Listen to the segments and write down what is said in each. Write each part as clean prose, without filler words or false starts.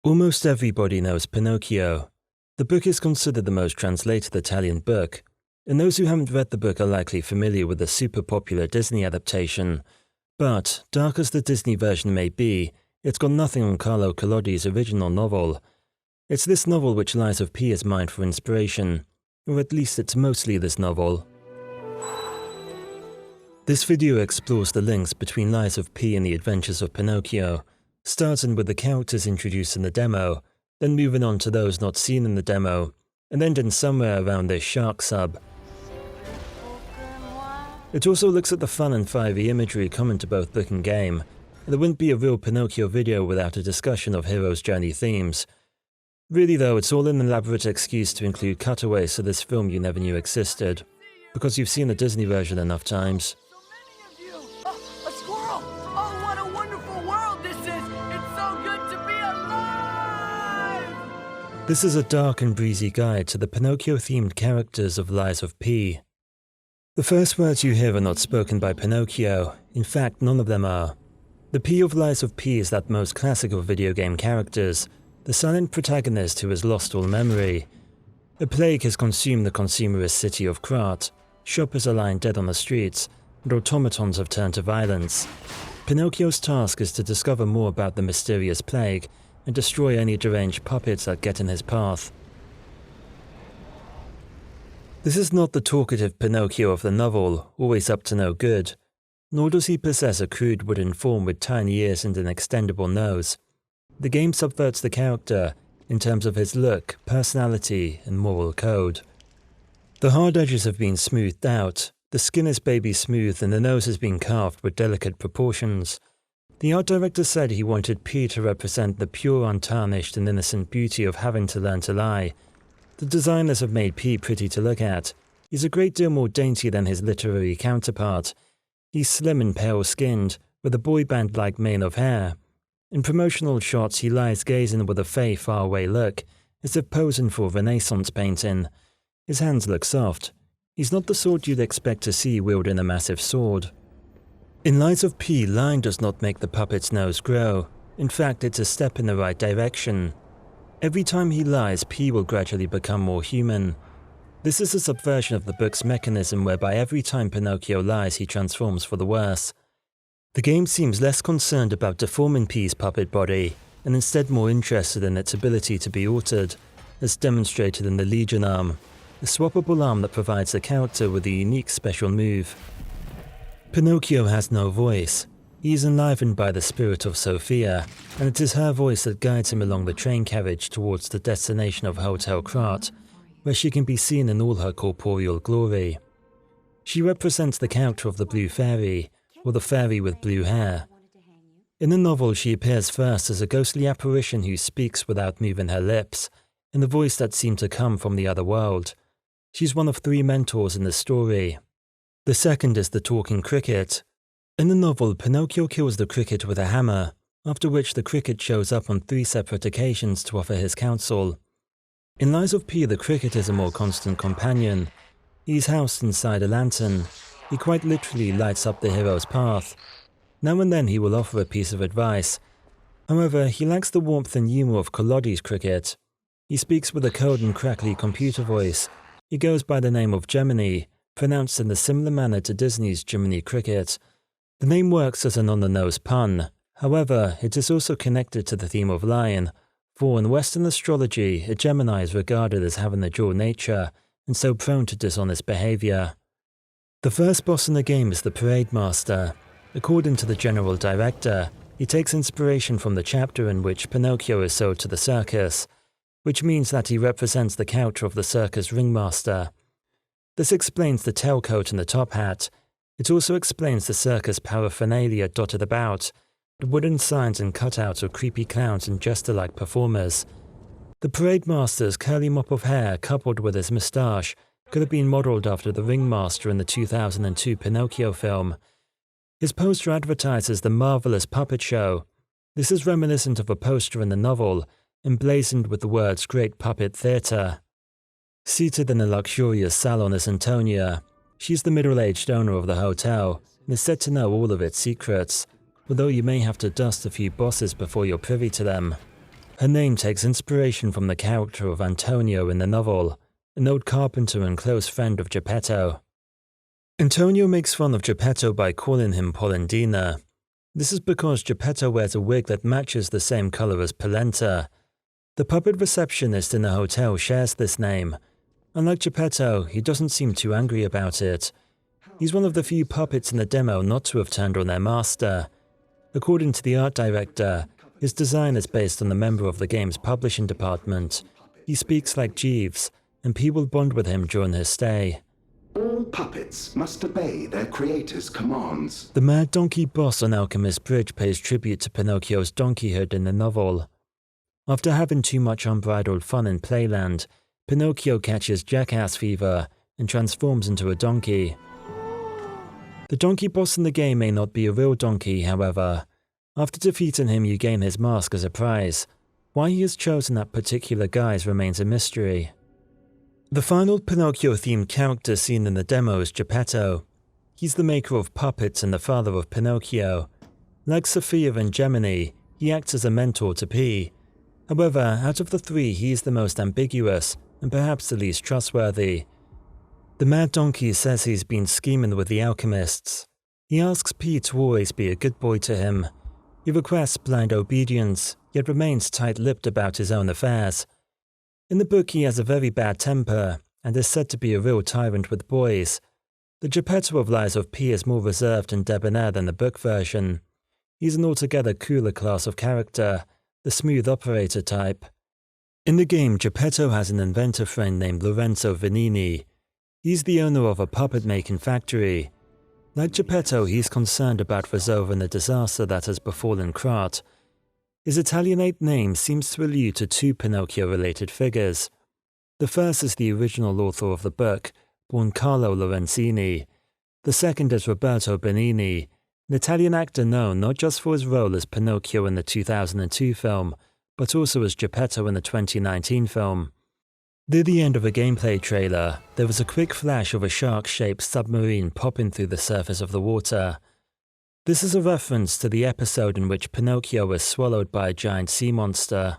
Almost everybody knows Pinocchio. The book is considered the most translated Italian book, and those who haven't read the book are likely familiar with the super popular Disney adaptation. But, dark as the Disney version may be, it's got nothing on Carlo Collodi's original novel. It's this novel which Lies of P is mined for inspiration, or at least it's mostly this novel. This video explores the links between Lies of P and the Adventures of Pinocchio, starting with the characters introduced in the demo, then moving on to those not seen in the demo, and ending somewhere around this shark sub. It also looks at the fun and fiery imagery common to both book and game, and there wouldn't be a real Pinocchio video without a discussion of hero's journey themes. Really though, it's all an elaborate excuse to include cutaways to this film you never knew existed, because you've seen the Disney version enough times. This is a dark and breezy guide to the Pinocchio-themed characters of Lies of P. The first words you hear are not spoken by Pinocchio, in fact none of them are. The P of Lies of P is that most classic of video game characters, the silent protagonist who has lost all memory. A plague has consumed the consumerist city of Krat, shoppers are lying dead on the streets, and automatons have turned to violence. Pinocchio's task is to discover more about the mysterious plague, and destroy any deranged puppets that get in his path. This is not the talkative Pinocchio of the novel, always up to no good, nor does he possess a crude wooden form with tiny ears and an extendable nose. The game subverts the character in terms of his look, personality, and moral code. The hard edges have been smoothed out, the skin is baby smooth, and the nose has been carved with delicate proportions. The art director said he wanted P to represent the pure, untarnished, and innocent beauty of having to learn to lie. The designers have made P pretty to look at. He's a great deal more dainty than his literary counterpart. He's slim and pale-skinned, with a boy band-like mane of hair. In promotional shots, he lies gazing with a fey, faraway look, as if posing for a Renaissance painting. His hands look soft. He's not the sort you'd expect to see wielding a massive sword. In Lies of P, lying does not make the puppet's nose grow. In fact, it's a step in the right direction. Every time he lies, P will gradually become more human. This is a subversion of the book's mechanism whereby every time Pinocchio lies, he transforms for the worse. The game seems less concerned about deforming P's puppet body, and instead more interested in its ability to be altered, as demonstrated in the Legion arm, a swappable arm that provides the character with a unique special move. Pinocchio has no voice. He is enlivened by the spirit of Sophia, and it is her voice that guides him along the train carriage towards the destination of Hotel Krat, where she can be seen in all her corporeal glory. She represents the character of the Blue Fairy, or the fairy with blue hair. In the novel, she appears first as a ghostly apparition who speaks without moving her lips, in a voice that seemed to come from the other world. She's one of 3 mentors in the story. The second is the talking cricket. In the novel, Pinocchio kills the cricket with a hammer, after which the cricket shows up on 3 separate occasions to offer his counsel. In Lies of P, the cricket is a more constant companion. He's housed inside a lantern. He quite literally lights up the hero's path. Now and then he will offer a piece of advice. However, he lacks the warmth and humour of Collodi's cricket. He speaks with a cold and crackly computer voice. He goes by the name of Gemini, pronounced in a similar manner to Disney's Jiminy Cricket. The name works as an on-the-nose pun. However, it is also connected to the theme of lying, for in Western astrology, a Gemini is regarded as having a dual nature, and so prone to dishonest behaviour. The first boss in the game is the Parade Master. According to the general director, he takes inspiration from the chapter in which Pinocchio is sold to the circus, which means that he represents the character of the circus ringmaster. This explains the tailcoat and the top hat. It also explains the circus paraphernalia dotted about, the wooden signs and cutouts of creepy clowns and jester-like performers. The Parade Master's curly mop of hair coupled with his moustache could have been modelled after the ringmaster in the 2002 Pinocchio film. His poster advertises the marvellous puppet show. This is reminiscent of a poster in the novel, emblazoned with the words Great Puppet Theatre. Seated in a luxurious salon is Antonia. She's the middle-aged owner of the hotel, and is said to know all of its secrets, although you may have to dust a few bosses before you're privy to them. Her name takes inspiration from the character of Antonia in the novel, an old carpenter and close friend of Geppetto. Antonio makes fun of Geppetto by calling him Polendina. This is because Geppetto wears a wig that matches the same color as Polenta. The puppet receptionist in the hotel shares this name. Unlike Geppetto, he doesn't seem too angry about it. He's one of the few puppets in the demo not to have turned on their master. According to the art director, his design is based on the member of the game's publishing department. He speaks like Jeeves, and people bond with him during his stay. All puppets must obey their creator's commands. The Mad Donkey boss on Alchemist Bridge pays tribute to Pinocchio's donkeyhood in the novel. After having too much unbridled fun in Playland, Pinocchio catches jackass fever and transforms into a donkey. The donkey boss in the game may not be a real donkey, however. After defeating him, you gain his mask as a prize. Why he has chosen that particular guise remains a mystery. The final Pinocchio-themed character seen in the demo is Geppetto. He's the maker of puppets and the father of Pinocchio. Like Sophia and Gemini, he acts as a mentor to P. However, out of the three, he is the most ambiguous and perhaps the least trustworthy. The Mad Donkey says he's been scheming with the alchemists. He asks P to always be a good boy to him. He requests blind obedience, yet remains tight-lipped about his own affairs. In the book, he has a very bad temper, and is said to be a real tyrant with boys. The Geppetto of Lies of P is more reserved and debonair than the book version. He's an altogether cooler class of character, the smooth operator type. In the game, Geppetto has an inventor friend named Lorenzo Venigni. He's the owner of a puppet-making factory. Like Geppetto, he's concerned about resolving the disaster that has befallen Krat. His Italianate name seems to allude to two Pinocchio-related figures. The first is the original author of the book, born Carlo Lorenzini. The second is Roberto Benigni, an Italian actor known not just for his role as Pinocchio in the 2002 film, but also as Geppetto in the 2019 film. Near the end of a gameplay trailer, there was a quick flash of a shark-shaped submarine popping through the surface of the water. This is a reference to the episode in which Pinocchio is swallowed by a giant sea monster.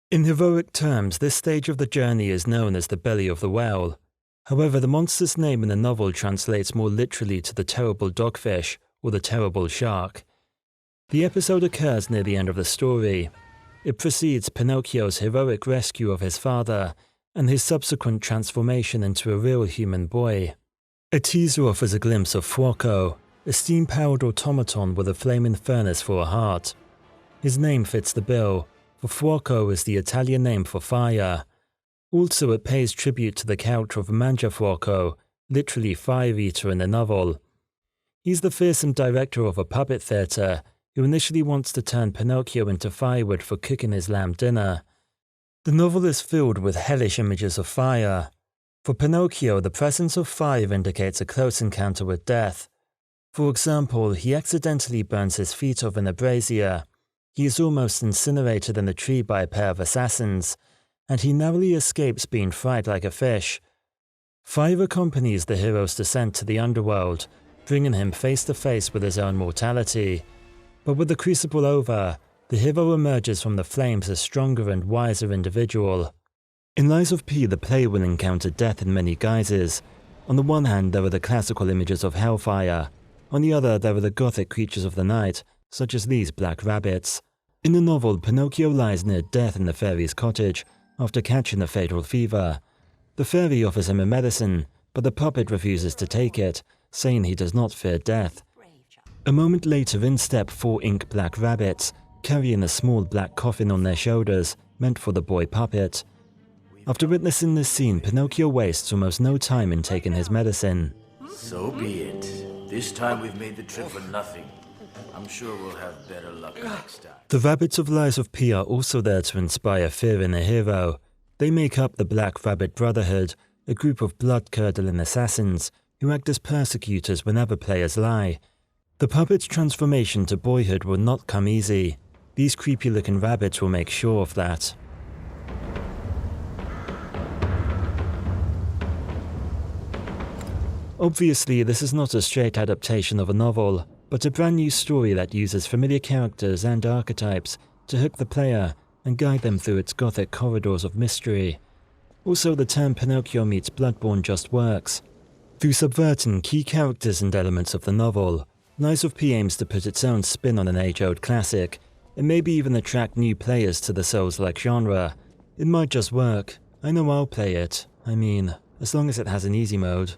In heroic terms, this stage of the journey is known as the belly of the whale. However, the monster's name in the novel translates more literally to the terrible dogfish, or the terrible shark. The episode occurs near the end of the story. It precedes Pinocchio's heroic rescue of his father, and his subsequent transformation into a real human boy. A teaser offers a glimpse of Fuoco, a steam-powered automaton with a flaming furnace for a heart. His name fits the bill, for Fuoco is the Italian name for fire. Also, it pays tribute to the character of Mangiafuoco, literally fire eater in the novel. He's the fearsome director of a puppet theatre, who initially wants to turn Pinocchio into firewood for cooking his lamb dinner. The novel is filled with hellish images of fire. For Pinocchio, the presence of fire indicates a close encounter with death. For example, he accidentally burns his feet off in a brazier. He is almost incinerated in a tree by a pair of assassins, and he narrowly escapes being fried like a fish. Fire accompanies the hero's descent to the underworld, bringing him face to face with his own mortality. But with the crucible over, the hero emerges from the flames a stronger and wiser individual. In Lies of P, the player will encounter death in many guises. On the one hand, there are the classical images of hellfire. On the other, there are the gothic creatures of the night, such as these black rabbits. In the novel, Pinocchio lies near death in the fairy's cottage after catching a fatal fever. The fairy offers him a medicine, but the puppet refuses to take it, saying he does not fear death. A moment later, in step 4 ink black rabbits, carrying a small black coffin on their shoulders, meant for the boy puppet. After witnessing this scene, Pinocchio wastes almost no time in taking his medicine. So be it. This time we've made the trip for nothing. I'm sure we'll have better luck next time. The rabbits of Lies of P are also there to inspire fear in a hero. They make up the Black Rabbit Brotherhood, a group of blood-curdling assassins who act as persecutors whenever players lie. The puppet's transformation to boyhood will not come easy. These creepy-looking rabbits will make sure of that. Obviously, this is not a straight adaptation of a novel, but a brand new story that uses familiar characters and archetypes to hook the player and guide them through its gothic corridors of mystery. Also, the term Pinocchio meets Bloodborne just works. Through subverting key characters and elements of the novel, Lies of P aims to put its own spin on an age-old classic, and maybe even attract new players to the Souls-like genre. It might just work. I know I'll play it. I mean, as long as it has an easy mode.